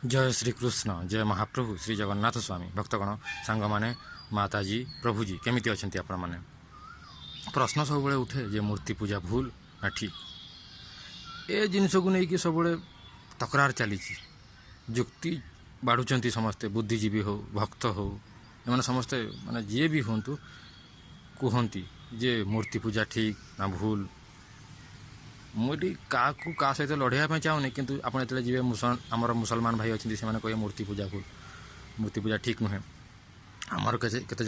जय श्रीकृष्ण जय महाप्रभु श्री जगन्नाथ स्वामी भक्तगण सांग मैंने माताजी प्रभुजी केमिति अच्छा आपण मैंने प्रश्न सब उठे जे मूर्ति पूजा भूल ना ठीक ए जिनस को लेकिन सब तकरार चली जुक्ति बाढ़ुंट समस्ते बुद्धिजीवी हो भक्त हो एम समस्ते माने जी भी हूँ कहती जे मूर्ति पूजा ठीक ना भूल मुझे क्या सहित लड़ाई चाहूनी कि आप जी आमर मुसलमान भाई अच्छे से कहे मूर्ति पूजा भूल मूर्ति पूजा ठीक नुहे आमर केते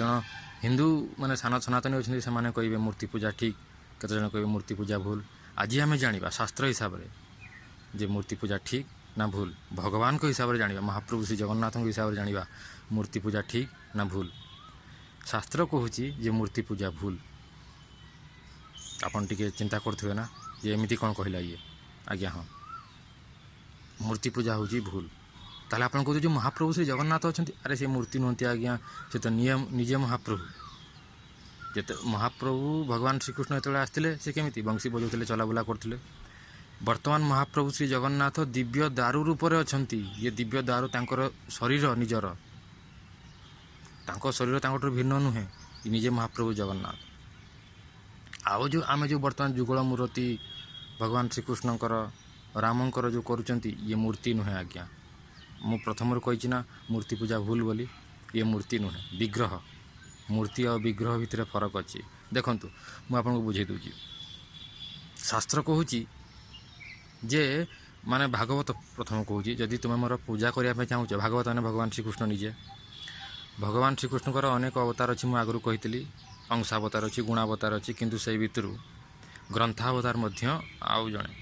हिंदू माने सनातनी अच्छे से कहे मूर्ति पूजा ठीक केते कहे मूर्ति पूजा भूल आज आम जाना शास्त्र हिसाब से जे मूर्ति पूजा ठीक ना भूल भगवान को हिसाब से जाना महाप्रभु श्री जगन्नाथ हिसाब से जाना मूर्ति पूजा ठीक ना भूल शास्त्र कहूँ जे मूर्ति पूजा भूल आपन टिके चिंता करते ना जे एमती कौन कहला ये आज्ञा हाँ मूर्ति पूजा हूँ भूल ताले आप कहते जो महाप्रभु श्री जगन्नाथ अच्छा अरे से मूर्ति नुहति आज्ञा से तो निजे महाप्रभु जिते महाप्रभु भगवान श्रीकृष्ण जो आसते से केमी बंशी बजाते चलाबुला करते वर्तमान महाप्रभु श्री जगन्नाथ दिव्य दारू रूप में अच्छा ये दिव्य दारू तांकर शरीर निजर शरीर भिन्न नुहे निजे महाप्रभु जगन्नाथ आउ जो आम जो बर्तमान जुगल मूर्ति भगवान श्रीकृष्णकर रामंकर जो करुँच ये मूर्ति नुहे आज्ञा मु प्रथम कही ना मूर्ति पूजा भूल बोली ये मूर्ति नुहे विग्रह मूर्ति और विग्रह भितर फरक अच्छी देखूँ मुझे बुझे दूची शास्त्र कहूँ जे माने भागवत प्रथम कहूँ जदि तुम्हें मोर पूजा करने चाहूच भागवत मैंने भगवान श्रीकृष्ण निजे भगवान श्रीकृष्णकर अनेक अवतार अच्छी मुझे आगु कही अंशावतार अच्छी गुणावतार अच्छी किंतु से भितर ग्रंथावतार आउ जड़े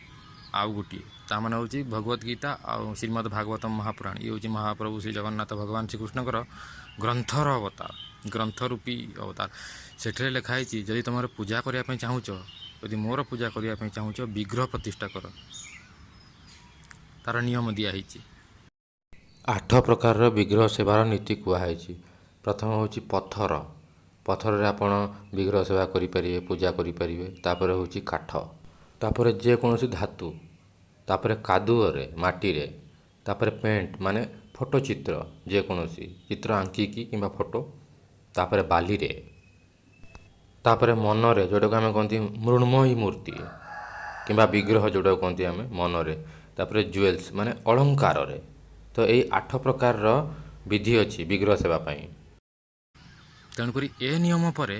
आउ गोटे ताने हूँ भगवत गीता और श्रीमद् भागवतम महापुराण ये हूँ महाप्रभु श्री जगन्नाथ भगवान श्रीकृष्णकर ग्रंथर अवतार ग्रंथ रूपी अवतार से लिखाई जदि तुम पूजा करने चाहूच यदि मोर पूजा करने चाहूच विग्रह प्रतिष्ठा कर तार नियम दिखाई 8 प्रकार विग्रह सेवार नीति कहुई प्रथम हूँ पत्थर पत्थर रे आपण विग्रह सेवा करें पूजा करें तापर हूँ काठ तापर जेकोसी धातु तापर कादुअरे माटीरे तापर पेंट माने फोटो चित्र जेकोसी चित्र आंकिकी किंबा फोटो तापर बाली रे तापर मनरे जोटा को आम कहती मृण्मयी मूर्ति किंबा विग्रह जोटा कहती आम मनरे तापर ज्वेल्स माने अलंकार रे तो यही 8 प्रकार विधि अच्छी विग्रह सेवा पाई तेणुक ए नियम पर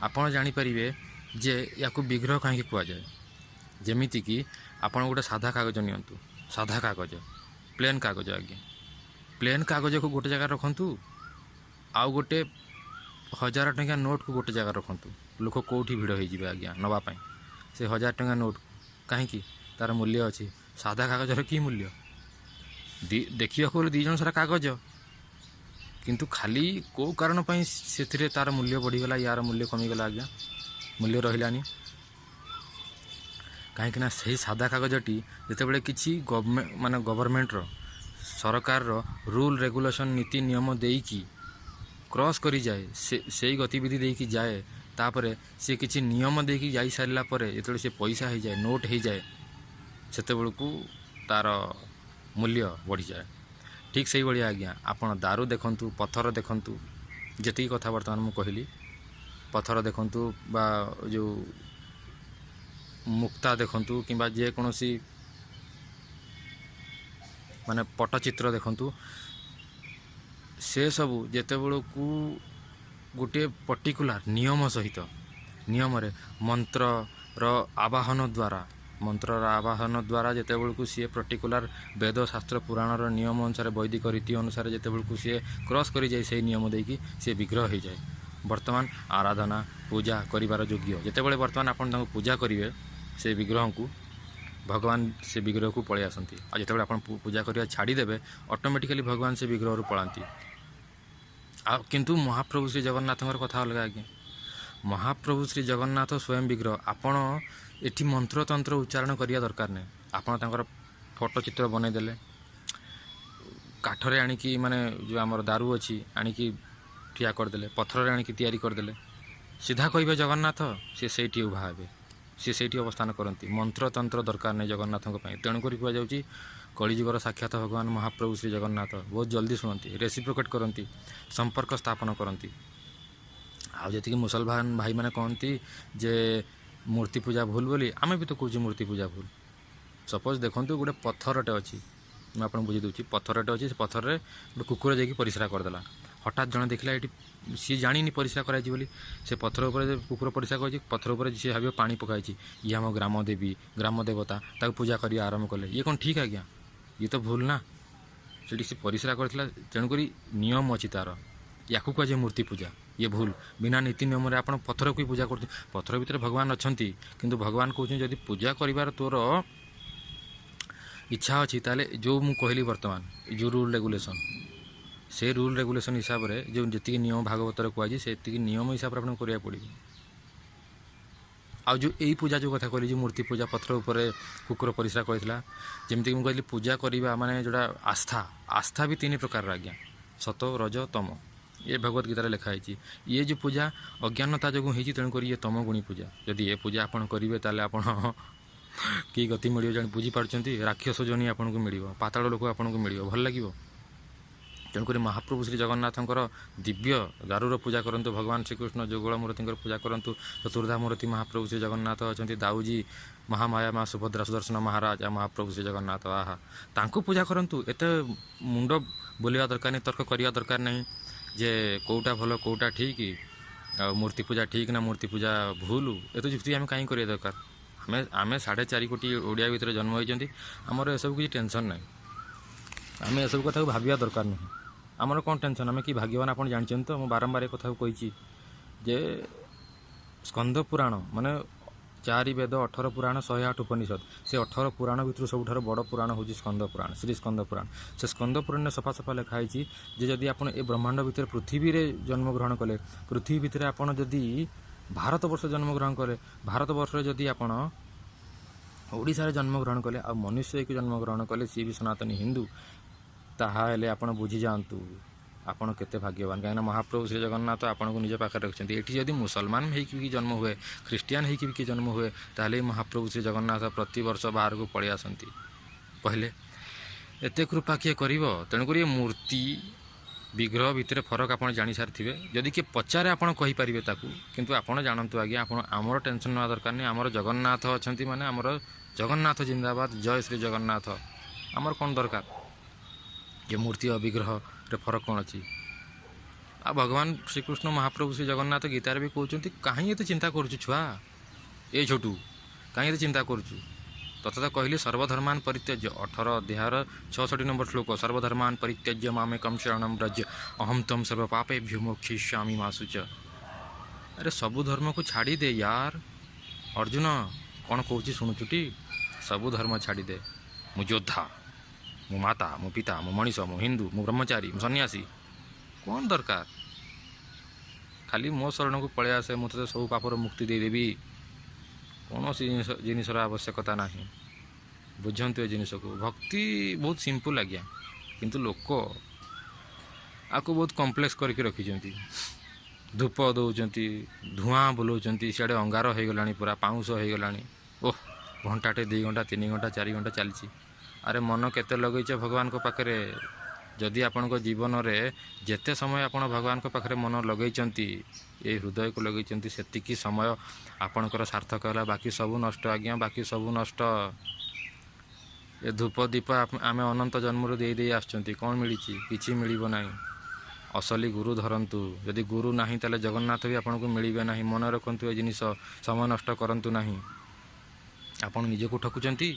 आपड़ जानीपारे जे या विग्रह कहीं कहुए जमीती कि आपड़ गोटे साधा कागज नियंतु साधा कागज प्लेन कागज आज्ञा प्लेन कागज को गोटे जगह रखु आउ गोटे 1000 टंका नोट को गोटे जगह रखु लोक कौटी भिड़ हो आज्ञा नापी से 1000 टंका नोट कहीं तार मूल्य अच्छी साधा कागजर कि मूल्य देखा दी जन सारा कागज किंतु खाली को कारण से तार मूल्य बढ़ीगला यार मूल्य कमीगला आज्ञा मूल्य रही कहीं से सादा कागजटी जिते किसी माने गवर्नमेंट सरकार रूल रेगुलेशन नीति नियम देकी क्रॉस करी जाए से गतिविधि देकी जाए तापर से किसी नियम देकी जाई सारा पर जो से पैसा हो जाए नोट हो जाए सेते बेलू तार मूल्य बढ़ी जाए ठीक से भाई आज्ञा आपड़ दारू देखु पत्थर देखु जी कथा बर्तमान मुझे कहली पत्थर देखु बा जो मुक्ता देखु कि जेकोसी माने पट्टचित्र देखु से सबू जिते बड़ू गोटे पर्टिकुलर नियम सहित नियम रे मंत्र आवाहन द्वारा मंत्र आवाहन द्वारा जिते बड़ू सी पर्टिकुलर वेद शास्त्र पुराणर नियम अनुसार वैदिक रीति अनुसार जिते बड़ू सी क्रॉस कर जाए से नियम देकी सी विग्रह हो जाए वर्तमान आराधना पूजा करिवार योग्य जिते बड़े वर्तमान आपन पूजा करेंगे से विग्रह को भगवान से विग्रह को पलि आसती और जिते आप पूजा करवा छाड़देवे ऑटोमेटिकली भगवान से विग्रह पलांती किंतु महाप्रभु श्री जगन्नाथ कथा अलग आज्ञा महाप्रभु श्री जगन्नाथ स्वयं विग्रह आपण एटी मंत्र तंत्र उच्चारण करिया दरकार नहीं आपण फोटो चित्र बनईदेले काठरे आणिकी माने जो आमर दारू अच्छी आणिकी ठिया करदेले पत्थर आणिकी तैयारी करदेले सीधा कहे जगन्नाथ सी से उभा हे सी से अवस्थान करती मंत्र तंत्र दरकार नहीं जगन्नाथ तेणुक कहुच्छी କଳିଯୁଗର ସାକ୍ଷାତ ଭଗବାନ ମହାପ୍ରଭୁ ଶ୍ରୀ ଜଗନ୍ନାଥ ବହୁତ ଜଲ୍ଦି ଶୁଣନ୍ତି, ରେସିପ୍ରୋକେଟ୍ କରନ୍ତି, ସମ୍ପର୍କ ସ୍ଥାପନ କରନ୍ତି। ଆଉ ଯେତିକି ମୁସଲମାନ ଭାଇମାନେ କହନ୍ତି ଯେ ମୂର୍ତ୍ତି ପୂଜା ଭୁଲ ବୋଲି, ଆମେ ବି ତ କହୁଛୁ ମୂର୍ତ୍ତି ପୂଜା ଭୁଲ। ସପୋଜ୍ ଦେଖନ୍ତୁ ଗୋଟେ ପଥରଟେ ଅଛି, ମୁଁ ଆପଣଙ୍କୁ ବୁଝି ଦେଉଛି, ପଥରଟେ ଅଛି, ସେ ପଥରରେ ଗୋଟେ କୁକୁର ଯାଇକି ପରିସ୍ରା କରିଦେଲା। ହଠାତ୍ ଜଣେ ଦେଖିଲା ଏଠି, ସିଏ ଜାଣିନି ପରିସ୍ରା କରାଯାଇଛି ବୋଲି, ସେ ପଥର ଉପରେ କୁକୁର ପରିସ୍ରା କରିଛି, ପଥର ଉପରେ ସିଏ ଭାବିବ ପାଣି ପକାଇଛି, ଇଏ ଆମ ଗ୍ରାମ ଦେବୀ ଗ୍ରାମ ଦେବତା, ତାକୁ ପୂଜା କରିବା ଆରମ୍ଭ କଲେ। ଇଏ କ'ଣ ଠିକ୍ ଆଜ୍ଞା? ଇଏ ତ ଭୁଲ ନା। ସେଠି ସେ ପରିସ୍ରା କରିଥିଲା, ତେଣୁକରି ନିୟମ ଅଛି ତା'ର, ୟାକୁ କୁହାଯାଏ ମୂର୍ତ୍ତି ପୂଜା। ଇଏ ଭୁଲ। ବିନା ନୀତି ନିୟମରେ ଆପଣ ପଥରକୁ ବି ପୂଜା କରୁଛନ୍ତି। ପଥର ଭିତରେ ଭଗବାନ ଅଛନ୍ତି, କିନ୍ତୁ ଭଗବାନ କହୁଛନ୍ତି ଯଦି ପୂଜା କରିବାର ତୋର ଇଚ୍ଛା ଅଛି ତାହେଲେ ଯେଉଁ ମୁଁ କହିଲି ବର୍ତ୍ତମାନ ଯେଉଁ ରୁଲ୍ ରେଗୁଲେସନ୍, ସେ ରୁଲ୍ ରେଗୁଲେସନ୍ ହିସାବରେ ଯେଉଁ ଯେତିକି ନିୟମ ଭାଗବତରେ କୁହାଯାଇଛି ସେତିକି ନିୟମ ହିସାବରେ ଆପଣଙ୍କୁ କରିବାକୁ ପଡ଼ିବ। ଆଉ ଯେଉଁ ଏଇ ପୂଜା ଯେଉଁ କଥା କହିଲି, ଯେଉଁ ମୂର୍ତ୍ତି ପୂଜା ପଥର ଉପରେ କୁକୁର ପରିସ୍ରା କରିଥିଲା, ଯେମିତିକି ମୁଁ କହିଲି ପୂଜା କରିବା ମାନେ ଯେଉଁଟା ଆସ୍ଥା ବି 3 ପ୍ରକାରର ଆଜ୍ଞା, ସତ ରଜ ତମ। ଏ ଭଗବତ ଗୀତାରେ ଲେଖା ହେଇଛି। ଇଏ ଯେଉଁ ପୂଜା ଅଜ୍ଞାନତା ଯୋଗୁଁ ହେଇଛି, ତେଣୁକରି ଇଏ ତମ ଗୁଣି ପୂଜା। ଯଦି ଏ ପୂଜା ଆପଣ କରିବେ ତାହେଲେ ଆପଣ କି ଗତି ମିଳିବ ଜାଣି ବୁଝିପାରୁଛନ୍ତି? ରାକ୍ଷସ ଯୋନି ଆପଣଙ୍କୁ ମିଳିବ, ପାତାଳ ଲୋକ ଆପଣଙ୍କୁ ମିଳିବ, ଭଲ ଲାଗିବ। ତେଣୁକରି ମହାପ୍ରଭୁ ଶ୍ରୀ ଜଗନ୍ନାଥଙ୍କର ଦିବ୍ୟ ଦାରୁର ପୂଜା କରନ୍ତୁ, ଭଗବାନ ଶ୍ରୀକୃଷ୍ଣ ଯୁଗଳ ମୂର୍ତ୍ତିଙ୍କର ପୂଜା କରନ୍ତୁ। ଚତୁର୍ଦ୍ଧା ମୂର୍ତ୍ତି ମହାପ୍ରଭୁ ଶ୍ରୀ ଜଗନ୍ନାଥ ଅଛନ୍ତି, ଦାଉଜୀ, ମହାମାୟା ମା ସୁଭଦ୍ରା, ସୁଦର୍ଶନ ମହାରାଜ, ମହାପ୍ରଭୁ ଶ୍ରୀ ଜଗନ୍ନାଥ, ଆହା, ତାଙ୍କୁ ପୂଜା କରନ୍ତୁ। ଏତେ ମୁଣ୍ଡ ବୁଲିବା ଦରକାର ନାହିଁ, ତର୍କ କରିବା ଦରକାର ନାହିଁ ଯେ କେଉଁଟା ଭଲ କେଉଁଟା ଠିକ୍, ଆଉ ମୂର୍ତ୍ତି ପୂଜା ଠିକ୍ ନା ମୂର୍ତ୍ତି ପୂଜା ଭୁଲ। ଏତେ ଯୁକ୍ତି ଆମେ କାହିଁ କରିବା ଦରକାର? ଆମେ 4.5 କୋଟି ଓଡ଼ିଆ ଭିତରେ ଜନ୍ମ ହୋଇଛନ୍ତି, ଆମର ଏସବୁ କିଛି ଟେନସନ୍ ନାହିଁ। ଆମେ ଏସବୁ କଥାକୁ ଭାବିବା ଦରକାର ନୁହେଁ। ଆମର କ'ଣ ଟେନସନ୍? ଆମେ କି ଭାଗ୍ୟବାନ ଆପଣ ଜାଣିଛନ୍ତି ତ? ମୁଁ ବାରମ୍ବାର ଏ କଥାକୁ କହିଛି ଯେ ସ୍କନ୍ଦ ପୁରାଣ ମାନେ 4 ବେଦ, 18 ପୁରାଣ, 108 ଉପନିଷଦ, ସେ 18 ପୁରାଣ ଭିତରୁ ସବୁଠାରୁ ବଡ଼ ପୁରାଣ ହେଉଛି ସ୍କନ୍ଦ ପୁରାଣ, ଶ୍ରୀ ସ୍କନ୍ଦ ପୁରାଣ। ସେ ସ୍କନ୍ଦ ପୁରାଣରେ ସଫା ସଫା ଲେଖା ହେଇଛି ଯେ ଯଦି ଆପଣ ଏ ବ୍ରହ୍ମାଣ୍ଡ ଭିତରେ ପୃଥିବୀରେ ଜନ୍ମଗ୍ରହଣ କଲେ, ପୃଥିବୀ ଭିତରେ ଆପଣ ଯଦି ଭାରତବର୍ଷ ଜନ୍ମଗ୍ରହଣ କଲେ, ଭାରତବର୍ଷରେ ଯଦି ଆପଣ ଓଡ଼ିଶାରେ ଜନ୍ମଗ୍ରହଣ କଲେ, ଆଉ ମନୁଷ୍ୟ ହେଇକି ଜନ୍ମଗ୍ରହଣ କଲେ, ସିଏ ବି ସନାତନୀ ହିନ୍ଦୁ, ତାହେଲେ ଆପଣ ବୁଝିଯାଆନ୍ତୁ ଆପଣ କେତେ ଭାଗ୍ୟବାନ। କାହିଁକିନା ମହାପ୍ରଭୁ ଶ୍ରୀ ଜଗନ୍ନାଥ ଆପଣଙ୍କୁ ନିଜ ପାଖରେ ରଖିଛନ୍ତି। ଏଠି ଯଦି ମୁସଲମାନ ହେଇକି ବି ଜନ୍ମ ହୁଏ, ଖ୍ରୀଷ୍ଟିଆନ ହେଇକି ବି ଜନ୍ମ ହୁଏ, ତାହେଲେ ମହାପ୍ରଭୁ ଶ୍ରୀ ଜଗନ୍ନାଥ ପ୍ରତିବର୍ଷ ବାହାରକୁ ପଳେଇ ଆସନ୍ତି। କହିଲେ ଏତେ କୃପା କିଏ କରିବ? ତେଣୁକରି ଏ ମୂର୍ତ୍ତି ବିଗ୍ରହ ଭିତରେ ଫରକ ଆପଣ ଜାଣିସାରିଥିବେ। ଯଦି କିଏ ପଚାରେ ଆପଣ କହିପାରିବେ ତାକୁ, କିନ୍ତୁ ଆପଣ ଜାଣନ୍ତୁ ଆଜ୍ଞା, ଆପଣ ଆମର ଟେନସନ୍ ନେବା ଦରକାର ନାହିଁ। ଆମର ଜଗନ୍ନାଥ ଅଛନ୍ତି ମାନେ ଆମର ଜଗନ୍ନାଥ ଜିନ୍ଦାବାଦ, ଜୟ ଶ୍ରୀ ଜଗନ୍ନାଥ। ଆମର କ'ଣ ଦରକାର ଯେ ମୂର୍ତ୍ତି ଓ ବିଗ୍ରହରେ ଫରକ କ'ଣ ଅଛି? ଆଉ ଭଗବାନ ଶ୍ରୀକୃଷ୍ଣ ମହାପ୍ରଭୁ ଶ୍ରୀ ଜଗନ୍ନାଥ ଗୀତାରେ ବି କହୁଛନ୍ତି, କାହିଁ ଏତେ ଚିନ୍ତା କରୁଛୁ ଛୁଆ, ଏ ଛୋଟୁ, କାହିଁ ଏତେ ଚିନ୍ତା କରୁଛୁ? ତଥା ତ କହିଲି ସର୍ବଧର୍ମାନ ପରିତ୍ୟଜ୍ୟ, 18 ଅଧ୍ୟାୟର 66 ନମ୍ବର ଶ୍ଲୋକ, ସର୍ବଧର୍ମାନ ପରିତ୍ୟଜ୍ୟ ମାମେକଂ ଶରଣଂ ବ୍ରଜ ଅହଂ ତ୍ୱଂ ସର୍ବ ପାପେଭ୍ୟୋ ମୋକ୍ଷୟିଷ୍ୟାମି ମା ଶୁଚ। ଆରେ ସବୁ ଧର୍ମକୁ ଛାଡ଼ିଦେ ୟାର। ଅର୍ଜୁନ କ'ଣ କହୁଛି ଶୁଣୁଛୁଟି? ସବୁ ଧର୍ମ ଛାଡ଼ିଦେ। ମୁଁ ଯୋଦ୍ଧା, ମୁଁ ମାତା, ମୁଁ ପିତା, ମୁଁ ମଣିଷ, ମୁଁ ହିନ୍ଦୁ, ମୁଁ ବ୍ରହ୍ମଚାରୀ, ମୁଁ ସନ୍ନ୍ୟାସୀ, କ'ଣ ଦରକାର? ଖାଲି ମୋ ଶରଣକୁ ପଳେଇ ଆସେ, ମୁଁ ତତେ ସବୁ ପାପରୁ ମୁକ୍ତି ଦେଇଦେବି। କୌଣସି ଜିନିଷର ଆବଶ୍ୟକତା ନାହିଁ। ବୁଝନ୍ତୁ ଏ ଜିନିଷକୁ। ଭକ୍ତି ବହୁତ ସିମ୍ପଲ୍ ଆଜ୍ଞା, କିନ୍ତୁ ଲୋକ ଆକୁ ବହୁତ କମ୍ପ୍ଲେକ୍ସ କରିକି ରଖିଛନ୍ତି। ଧୂପ ଦେଉଛନ୍ତି, ଧୂଆଁ ବୁଲାଉଛନ୍ତି, ସିଆଡ଼େ ଅଙ୍ଗାର ହୋଇଗଲାଣି, ପୁରା ପାଉଁଶ ହୋଇଗଲାଣି। ଓହ, ଘଣ୍ଟାଟେ 2 ଘଣ୍ଟା 3 ଘଣ୍ଟା 4 ଘଣ୍ଟା ଚାଲିଛି। ଆରେ ମନ କେତେ ଲଗେଇଛ ଭଗବାନଙ୍କ ପାଖରେ? ଯଦି ଆପଣଙ୍କ ଜୀବନରେ ଯେତେ ସମୟ ଆପଣ ଭଗବାନଙ୍କ ପାଖରେ ମନ ଲଗେଇଛନ୍ତି, ଏଇ ହୃଦୟକୁ ଲଗେଇଛନ୍ତି, ସେତିକି ସମୟ ଆପଣଙ୍କର ସାର୍ଥକ ହେଲା। ବାକି ସବୁ ନଷ୍ଟ ଆଜ୍ଞା, ବାକି ସବୁ ନଷ୍ଟ। ଏ ଧୂପ ଦୀପ ଆମେ ଅନନ୍ତ ଜନ୍ମରୁ ଦେଇ ଆସୁଛନ୍ତି, କ'ଣ ମିଳିଛି? କିଛି ମିଳିବ ନାହିଁ। ଅସଲି ଗୁରୁ ଧରନ୍ତୁ। ଯଦି ଗୁରୁ ନାହିଁ ତାହେଲେ ଜଗନ୍ନାଥ ବି ଆପଣଙ୍କୁ ମିଳିବେ ନାହିଁ। ମନେ ରଖନ୍ତୁ ଏ ଜିନିଷ, ସମୟ ନଷ୍ଟ କରନ୍ତୁ ନାହିଁ। ଆପଣ ନିଜକୁ ଠକୁଛନ୍ତି।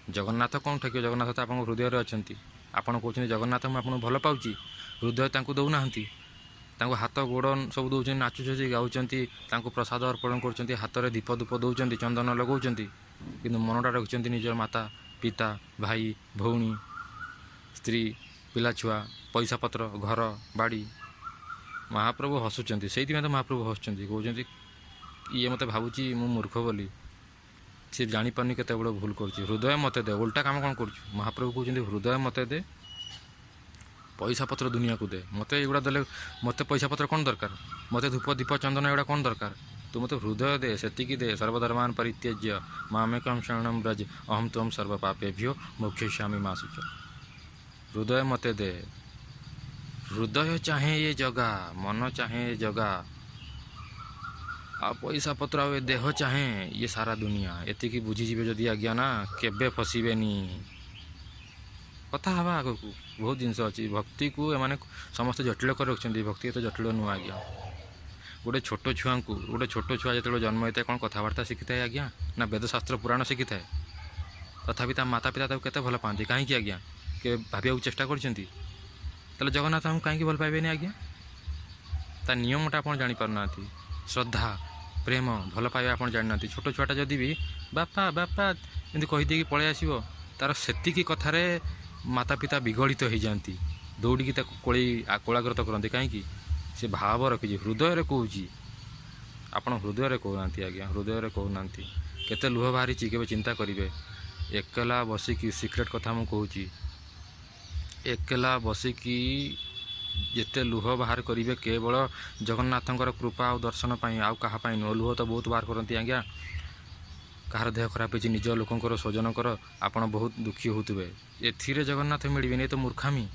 ଜଗନ୍ନାଥ କ'ଣ ଠକିବ? ଜଗନ୍ନାଥ ତ ଆପଣଙ୍କ ହୃଦୟରେ ଅଛନ୍ତି। ଆପଣ କହୁଛନ୍ତି ଜଗନ୍ନାଥ ମୁଁ ଆପଣଙ୍କୁ ଭଲ ପାଉଛି, ହୃଦୟ ତାଙ୍କୁ ଦେଉନାହାନ୍ତି। ତାଙ୍କୁ ହାତ ଗୋଡ଼ ସବୁ ଦେଉଛନ୍ତି, ନାଚୁଛନ୍ତି, ଗାଉଛନ୍ତି, ତାଙ୍କୁ ପ୍ରସାଦ ଅର୍ପଣ କରୁଛନ୍ତି, ହାତରେ ଦୀପ ଧୂପ ଦେଉଛନ୍ତି, ଚନ୍ଦନ ଲଗାଉଛନ୍ତି, କିନ୍ତୁ ମନଟା ରଖିଛନ୍ତି ନିଜର ମାତା, ପିତା, ଭାଇ, ଭଉଣୀ, ସ୍ତ୍ରୀ, ପିଲାଛୁଆ, ପଇସା ପତ୍ର, ଘର ବାଡ଼ି। ମହାପ୍ରଭୁ ହସୁଛନ୍ତି। ସେଇଥିପାଇଁ ତ ମହାପ୍ରଭୁ ହସୁଛନ୍ତି, କହୁଛନ୍ତି ଇଏ ମୋତେ ଭାବୁଛି ମୁଁ ମୂର୍ଖ ବୋଲି, ସେ ଜାଣିପାରୁନି କେତେ ବଡ଼ ଭୁଲ କରୁଛି। ହୃଦୟ ମୋତେ ଦେ। ଓଲଟା କାମ କ'ଣ କରୁଛୁ? ମହାପ୍ରଭୁ କହୁଛନ୍ତି ହୃଦୟ ମୋତେ ଦେ, ପଇସା ପତ୍ର ଦୁନିଆକୁ ଦେ। ମୋତେ ଏଗୁଡ଼ା ଦେଲେ, ମୋତେ ପଇସା ପତ୍ର କ'ଣ ଦରକାର? ମୋତେ ଧୂପ ଦୀପ ଚନ୍ଦନ ଏଗୁଡ଼ା କ'ଣ ଦରକାର? ତୁ ମୋତେ ହୃଦୟ ଦେ, ସେତିକି ଦେ। ସର୍ବଧର୍ମାନ ପରିତ୍ୟଜ୍ୟ ମାମେକଂ ଶରଣଂ ବ୍ରଜ ଅହଂ ତ୍ୱଂ ସର୍ବ ପାପେଭ୍ୟୋ ମୋକ୍ଷୟିଷ୍ୟାମି ମା ଶୁଚ। ହୃଦୟ ମୋତେ ଦେ। ହୃଦୟ ଚାହେଁ ଏ ଜଗା, ମନ ଚାହେଁ ଏ ଜଗା, ଆଉ ପଇସା ପତ୍ର ଆଉ ଏ ଦେହ ଚାହେଁ ଇଏ ସାରା ଦୁନିଆ। ଏତିକି ବୁଝିଯିବେ ଯଦି ଆଜ୍ଞା ନା, କେବେ ଫସିବେନି। କଥା ହେବା ଆଗକୁ, ବହୁତ ଜିନିଷ ଅଛି। ଭକ୍ତିକୁ ଏମାନେ ସମସ୍ତେ ଜଟିଳ କରି ରଖୁଛନ୍ତି। ଭକ୍ତି ଏତେ ଜଟିଳ ନୁହଁ ଆଜ୍ଞା। ଗୋଟେ ଛୋଟ ଛୁଆ ଯେତେବେଳେ ଜନ୍ମ ହୋଇଥାଏ କ'ଣ କଥାବାର୍ତ୍ତା ଶିଖିଥାଏ ଆଜ୍ଞା? ନା ବେଦଶାସ୍ତ୍ର ପୁରାଣ ଶିଖିଥାଏ? ତଥାପି ତା ମାତା ପିତା ତାକୁ କେତେ ଭଲ ପାଆନ୍ତି, କାହିଁକି ଆଜ୍ଞା? କେବେ ଭାବିବାକୁ ଚେଷ୍ଟା କରିଛନ୍ତି? ତାହେଲେ ଜଗନ୍ନାଥ ଆମକୁ କାହିଁକି ଭଲ ପାଇବେନି ଆଜ୍ଞା? ତା ନିୟମଟା ଆପଣ ଜାଣିପାରୁନାହାନ୍ତି। ଶ୍ରଦ୍ଧା, ପ୍ରେମ, ଭଲ ପାଇବା ଆପଣ ଜାଣିନାହାନ୍ତି। ଛୋଟ ଛୁଆଟା ଯଦି ବି ବାପା ବାପା ଏମିତି କହିଦେଇକି ପଳେଇ ଆସିବ, ତା'ର ସେତିକି କଥାରେ ମାତା ପିତା ବିଗଳିତ ହୋଇଯାଆନ୍ତି, ଦୌଡ଼ିକି ତାକୁ କୋଳାଗ୍ରତ କରନ୍ତି। କାହିଁକି? ସେ ଭାବ ରଖିଛି, ହୃଦୟରେ କହୁଛି। ଆପଣ ହୃଦୟରେ କହୁନାହାନ୍ତି ଆଜ୍ଞା, ହୃଦୟରେ କହୁନାହାନ୍ତି। କେତେ ଲୁହ ବାହାରିଛି କେବେ ଚିନ୍ତା କରିବେ। ଏକଲା ବସିକି, ସିକ୍ରେଟ୍ କଥା ମୁଁ କହୁଛି, ଏକଲା ବସିକି ଯେତେ ଲୁହ ବାହାର କରିବେ କେବଳ ଜଗନ୍ନାଥଙ୍କର କୃପା ଆଉ ଦର୍ଶନ ପାଇଁ, ଆଉ କାହା ପାଇଁ ନୁହଁ। ଲୁହ ତ ବହୁତ ବାହାର କରନ୍ତି ଆଜ୍ଞା। କାହାର ଦେହ ଖରାପ ହେଇଛି, ନିଜ ଲୋକଙ୍କର, ସ୍ୱଜନଙ୍କର, ଆପଣ ବହୁତ ଦୁଃଖୀ ହେଉଥିବେ। ଏଥିରେ ଜଗନ୍ନାଥ ମିଳିବେନି, ଏ ତ ମୂର୍ଖାମି।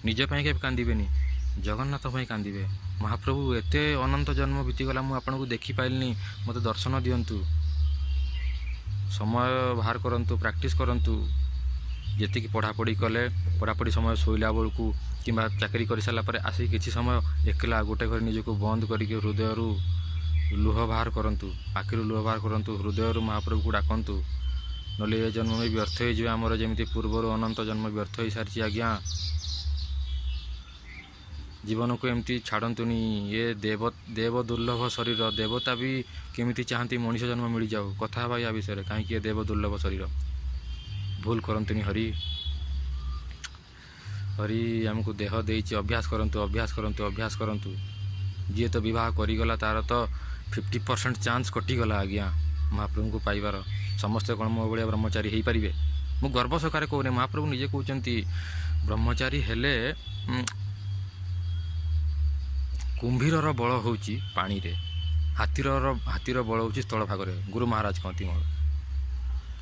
ନିଜ ପାଇଁ କେବେ କାନ୍ଦିବେନି, ଜଗନ୍ନାଥ ପାଇଁ କାନ୍ଦିବେ। ମହାପ୍ରଭୁ ଏତେ ଅନନ୍ତ ଜନ୍ମ ବିତିଗଲା, ମୁଁ ଆପଣଙ୍କୁ ଦେଖିପାରିଲିନି, ମୋତେ ଦର୍ଶନ ଦିଅନ୍ତୁ। ସମୟ ବାହାର କରନ୍ତୁ, ପ୍ରାକ୍ଟିସ୍ କରନ୍ତୁ। ଯେତିକି ପଢ଼ାପଢ଼ି କଲେ, ପଢ଼ାପଢ଼ି ସମୟ ଶୋଇଲା ବେଳକୁ କିମ୍ବା ଚାକିରି କରିସାରିଲା ପରେ ଆସିକି କିଛି ସମୟ ଏକଲା ଗୋଟେ ଘରେ ନିଜକୁ ବନ୍ଦ କରିକି ହୃଦୟରୁ ଲୁହ ବାହାର କରନ୍ତୁ, ଆଖିରୁ ଲୁହ ବାହାର କରନ୍ତୁ, ହୃଦୟରୁ ମହାପ୍ରଭୁକୁ ଡାକନ୍ତୁ। ନହେଲେ ଏ ଜନ୍ମ ବି ବ୍ୟର୍ଥ ହୋଇଯିବ ଆମର, ଯେମିତି ପୂର୍ବରୁ ଅନନ୍ତ ଜନ୍ମ ବ୍ୟର୍ଥ ହୋଇସାରିଛି ଆଜ୍ଞା। ଜୀବନକୁ ଏମିତି ଛାଡ଼ନ୍ତୁନି। ଏ ଦେବ ଦୁର୍ଲଭ ଶରୀର, ଦେବତା ବି କେମିତି ଚାହାନ୍ତି ମଣିଷ ଜନ୍ମ ମିଳିଯାଉ। କଥା ହେବା ୟା ବିଷୟରେ, କାହିଁକି ଏ ଦେବ ଦୁର୍ଲଭ ଶରୀର। ଭୁଲ କରନ୍ତୁନି। ହରି ଆମକୁ ଦେହ ଦେଇଛି, ଅଭ୍ୟାସ କରନ୍ତୁ, ଅଭ୍ୟାସ କରନ୍ତୁ, ଅଭ୍ୟାସ କରନ୍ତୁ। ଯିଏ ତ ବିବାହ କରିଗଲା ତା'ର ତ 50% ଚାନ୍ସ କଟିଗଲା ଆଜ୍ଞା ମହାପ୍ରଭୁଙ୍କୁ ପାଇବାର। ସମସ୍ତେ କ'ଣ ମୋ ଭଳିଆ ବ୍ରହ୍ମଚାରୀ ହୋଇପାରିବେ? ମୁଁ ଗର୍ବ ସହକାରେ କହୁନି, ମହାପ୍ରଭୁ ନିଜେ କହୁଛନ୍ତି ବ୍ରହ୍ମଚାରୀ ହେଲେ କୁମ୍ଭୀରର ବଳ ହେଉଛି ପାଣିରେ, ହାତୀର ବଳ ହେଉଛି ସ୍ଥଳ ଭାଗରେ। ଗୁରୁ ମହାରାଜ କହନ୍ତି ମୋର।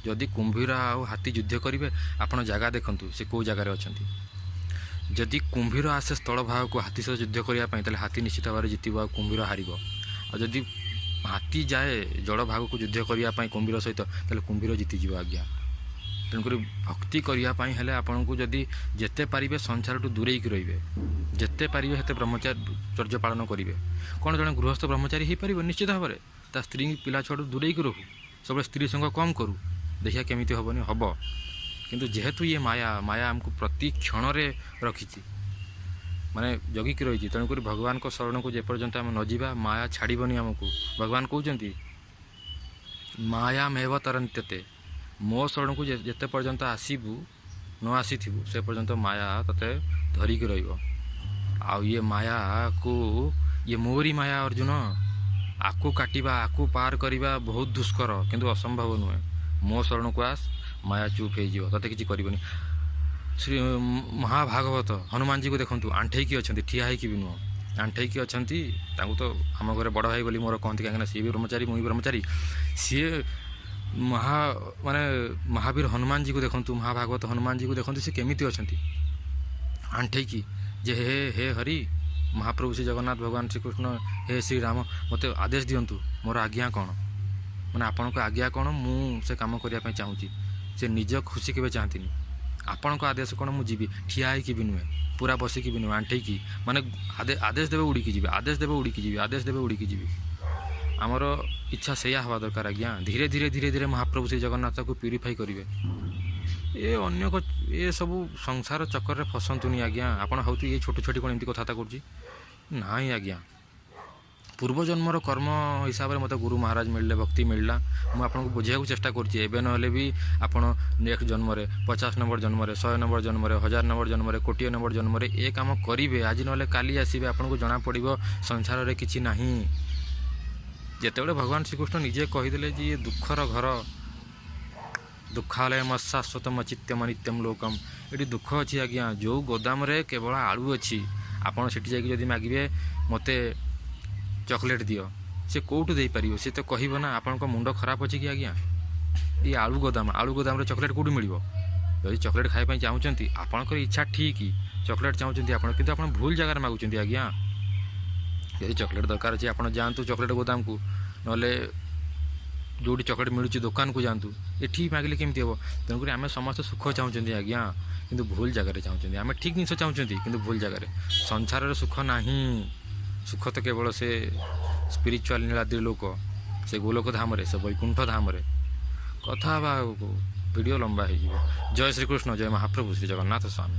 ଯଦି କୁମ୍ଭୀର ଆଉ ହାତୀ ଯୁଦ୍ଧ କରିବେ, ଆପଣ ଜାଗା ଦେଖନ୍ତୁ ସେ କେଉଁ ଜାଗାରେ ଅଛନ୍ତି। ଯଦି କୁମ୍ଭୀର ଆସେ ସ୍ଥଳ ଭାଗକୁ ହାତୀ ସହିତ ଯୁଦ୍ଧ କରିବା ପାଇଁ, ତାହେଲେ ହାତୀ ନିଶ୍ଚିତ ଭାବରେ ଜିତିବ ଆଉ କୁମ୍ଭୀର ହାରିବ। ଆଉ ଯଦି ହାତୀ ଯାଏ ଜଳ ଭାଗକୁ ଯୁଦ୍ଧ କରିବା ପାଇଁ କୁମ୍ଭୀର ସହିତ, ତାହେଲେ କୁମ୍ଭୀର ଜିତିଯିବ ଆଜ୍ଞା। ତେଣୁକରି ଭକ୍ତି କରିବା ପାଇଁ ହେଲେ ଆପଣଙ୍କୁ ଯଦି ଯେତେ ପାରିବେ ସଂସାରଠୁ ଦୂରେଇକି ରହିବେ, ଯେତେ ପାରିବେ ସେତେ ବ୍ରହ୍ମଚର୍ଯ୍ୟ ପାଳନ କରିବେ। କ'ଣ ଜଣେ ଗୃହସ୍ଥ ବ୍ରହ୍ମଚାରୀ ହୋଇପାରିବ? ନିଶ୍ଚିତ ଭାବରେ। ତା ସ୍ତ୍ରୀ ପିଲା ଛୁଆଠୁ ଦୂରେଇକି ରହୁ, ସବୁବେଳେ ସ୍ତ୍ରୀ ସଙ୍ଗ କମ୍ କରୁ, ଦେଖିବା କେମିତି ହେବନି, ହେବ। କିନ୍ତୁ ଯେହେତୁ ଇଏ ମାୟା ଆମକୁ ପ୍ରତି କ୍ଷଣରେ ରଖିଛି, ମାନେ ଜଗିକି ରହିଛି। ତେଣୁକରି ଭଗବାନଙ୍କ ଶରଣକୁ ଯେପର୍ଯ୍ୟନ୍ତ ଆମେ ନ ଯିବା, ମାୟା ଛାଡ଼ିବନି ଆମକୁ। ଭଗବାନ କହୁଛନ୍ତି ମାୟାମେବ ତରନ୍ତ୍ୟତେ, ମୋ ଶରଣକୁ ଯେତେ ପର୍ଯ୍ୟନ୍ତ ନ ଆସିଥିବୁ ସେ ପର୍ଯ୍ୟନ୍ତ ମାୟା ତତେ ଧରିକି ରହିବ। ଆଉ ଇଏ ମାୟାକୁ, ଇଏ ମୋରି ମାୟା ଅର୍ଜୁନ, ଆକୁ କାଟିବା, ଆକୁ ପାର କରିବା ବହୁତ ଦୁଷ୍କର, କିନ୍ତୁ ଅସମ୍ଭବ ନୁହେଁ। ମୋ ଶରଣକୁ ଆସ, ମାୟା ଚୁପ୍ ହେଇଯିବ, ତତେ କିଛି କରିବନି। ଶ୍ରୀ ମହାଭାଗବତ ହନୁମାନଜୀକୁ ଦେଖନ୍ତୁ, ଆଣ୍ଠେଇକି ଅଛନ୍ତି, ଠିଆ ହେଇକି ବି ନୁହଁ, ଆଣ୍ଠେଇକି ଅଛନ୍ତି। ତାଙ୍କୁ ତ ଆମ ଘରେ ବଡ଼ ଭାଇ ବୋଲି ମୋର କହନ୍ତି, କାହିଁକିନା ସିଏ ବି ବ୍ରହ୍ମଚାରୀ, ମୁଁ ବି ବ୍ରହ୍ମଚାରୀ। ସିଏ ମହାବୀର ହନୁମାନଜୀକୁ ଦେଖନ୍ତୁ, ମହାଭାଗବତ ହନୁମାନଜୀକୁ ଦେଖନ୍ତୁ, ସେ କେମିତି ଅଛନ୍ତି ଆଣ୍ଠେଇକି, ଯେ ହେ ହରି ମହାପ୍ରଭୁ ଶ୍ରୀ ଜଗନ୍ନାଥ ଭଗବାନ ଶ୍ରୀକୃଷ୍ଣ, ହେ ଶ୍ରୀରାମ, ମୋତେ ଆଦେଶ ଦିଅନ୍ତୁ, ମୋର ଆଜ୍ଞା କ'ଣ, ମାନେ ଆପଣଙ୍କ ଆଜ୍ଞା କ'ଣ, ମୁଁ ସେ କାମ କରିବା ପାଇଁ ଚାହୁଁଛି। ସେ ନିଜ ଖୁସି କେବେ ଚାହାନ୍ତିନି। ଆପଣଙ୍କ ଆଦେଶ କ'ଣ, ମୁଁ ଯିବି। ଠିଆ ହେଇକି ବି ନୁହେଁ, ପୁରା ବସିକି ବି ନୁହେଁ, ଆଣ୍ଠେଇକି, ମାନେ ଆଦେଶ ଦେବେ ଉଡ଼ିକି ଯିବେ, ଆଦେଶ ଦେବେ ଉଡ଼ିକି ଯିବେ, ଆଦେଶ ଦେବେ ଉଡ଼ିକି ଯିବେ। ଆମର ଇଚ୍ଛା ସେଇଆ ହେବା ଦରକାର ଆଜ୍ଞା। ଧୀରେ ଧୀରେ ମହାପ୍ରଭୁ ଶ୍ରୀ ଜଗନ୍ନାଥକୁ ପ୍ୟୁରିଫାଇ କରିବେ। ଏସବୁ ସଂସାର ଚକ୍କରରେ ଫସନ୍ତୁନି ଆଜ୍ଞା। ଆପଣ ହେଉଥିବେ ଏଇ ଛୋଟ ଛୋଟି କ'ଣ ଏମିତି କଥାବାର୍ତ୍ତା କରୁଛି, ନାହିଁ ଆଜ୍ଞା। ପୂର୍ବଜନ୍ମର କର୍ମ ହିସାବରେ ମୋତେ ଗୁରୁ ମହାରାଜ ମିଳିଲେ, ଭକ୍ତି ମିଳିଲା। ମୁଁ ଆପଣଙ୍କୁ ବୁଝାଇବାକୁ ଚେଷ୍ଟା କରୁଛି। ଏବେ ନହେଲେ ବି ଆପଣ ନେକ୍ସଟ ଜନ୍ମରେ, 50 ନମ୍ବର ଜନ୍ମରେ, 100 ନମ୍ବର ଜନ୍ମରେ, 1000 ନମ୍ବର ଜନ୍ମରେ, କୋଟିଏ ନମ୍ବର ଜନ୍ମରେ ଏ କାମ କରିବେ। ଆଜି ନହେଲେ କାଲି ଆସିବେ, ଆପଣଙ୍କୁ ଜଣାପଡ଼ିବ ସଂସାରରେ କିଛି ନାହିଁ। ଯେତେବେଳେ ଭଗବାନ ଶ୍ରୀକୃଷ୍ଣ ନିଜେ କହିଦେଲେ ଯେ ଇଏ ଦୁଃଖର ଘର, ଦୁଃଖାଲୟମ ଶାଶ୍ୱତମ ଚିତ୍ୟମ ନିତ୍ୟମ ଲୋକମ, ଏଠି ଦୁଃଖ ଅଛି ଆଜ୍ଞା। ଯେଉଁ ଗୋଦାମରେ କେବଳ ଆଳୁ ଅଛି, ଆପଣ ସେଠି ଯାଇକି ଯଦି ମାଗିବେ ମୋତେ ଚକୋଲେଟ୍ ଦିଅ, ସେ କେଉଁଠୁ ଦେଇପାରିବ? ସେ ତ କହିବ ନା ଆପଣଙ୍କ ମୁଣ୍ଡ ଖରାପ ଅଛି କି ଆଜ୍ଞା, ଏଇ ଆଳୁ ଗୋଦାମରେ ଚକୋଲେଟ୍ କେଉଁଠୁ ମିଳିବ? ଯଦି ଚକୋଲେଟ୍ ଖାଇବା ପାଇଁ ଚାହୁଁଛନ୍ତି, ଆପଣଙ୍କର ଇଚ୍ଛା ଠିକ୍, ଚକୋଲେଟ୍ ଚାହୁଁଛନ୍ତି ଆପଣ, କିନ୍ତୁ ଆପଣ ଭୁଲ ଜାଗାରେ ମାଗୁଛନ୍ତି ଆଜ୍ଞା। ଯଦି ଚକୋଲେଟ୍ ଦରକାର ଅଛି ଆପଣ ଯାଆନ୍ତୁ ଚକୋଲେଟ୍ ଗୋଦାମକୁ, ନହେଲେ ଯେଉଁଠି ଚକୋଲେଟ୍ ମିଳୁଛି ଦୋକାନକୁ ଯାଆନ୍ତୁ। ଏଠି ମାଗିଲେ କେମିତି ହେବ? ତେଣୁକରି ଆମେ ସମସ୍ତେ ସୁଖ ଚାହୁଁଛନ୍ତି ଆଜ୍ଞା, କିନ୍ତୁ ଭୁଲ ଜାଗାରେ ଚାହୁଁଛନ୍ତି। ଆମେ ଠିକ୍ ଜିନିଷ ଚାହୁଁଛନ୍ତି କିନ୍ତୁ ଭୁଲ ଜାଗାରେ। ସଂସାରରେ ସୁଖ ନାହିଁ। ସୁଖ ତ କେବଳ ସେ ସ୍ପିରିଚୁଆଲ୍ ନୀଳାଦ୍ରି ଲୋକ, ସେ ଗୋଲୋକ ଧାମରେ, ସେ ବୈକୁଣ୍ଠ ଧାମରେ। କଥା ହେବା ଭିଡ଼ିଓ ଲମ୍ବା ହେଇଯିବ। ଜୟ ଶ୍ରୀକୃଷ୍ଣ, ଜୟ ମହାପ୍ରଭୁ ଶ୍ରୀ ଜଗନ୍ନାଥ ସ୍ୱାମୀ।